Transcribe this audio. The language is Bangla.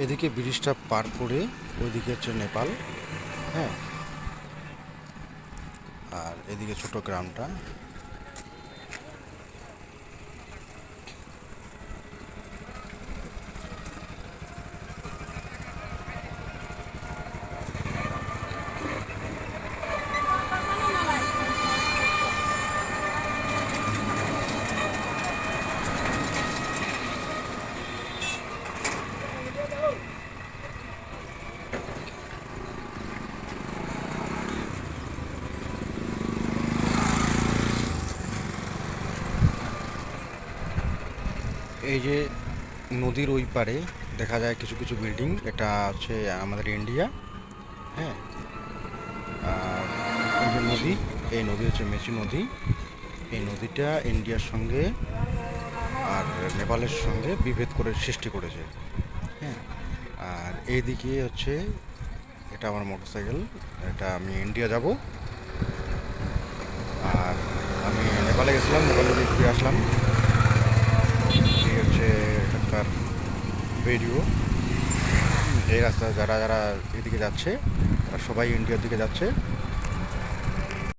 এদিকে ব্রিজটা পার করে ওইদিকে হচ্ছে নেপাল। হ্যাঁ, আর এদিকে ছোট গ্রামটা। এই যে নদীর ওই পারে দেখা যায় কিছু কিছু বিল্ডিং, এটা হচ্ছে আমাদের ইন্ডিয়া। হ্যাঁ, আর এই যে নদী, এই নদী হচ্ছে মেচি নদী। এই নদীটা ইন্ডিয়ার সঙ্গে আর নেপালের সঙ্গে বিভেদ করে সৃষ্টি করেছে। হ্যাঁ, আর এইদিকে হচ্ছে এটা আমার মোটরসাইকেল, এটা আমি ইন্ডিয়া যাব। আর আমি নেপালে গেছিলাম, নেপালে গিয়ে ঘুরে আসলাম। এই হচ্ছে এখানকার ভিডিও। এই রাস্তা যারা যারা এদিকে যাচ্ছে তারা সবাই ইন্ডিয়ার দিকে যাচ্ছে।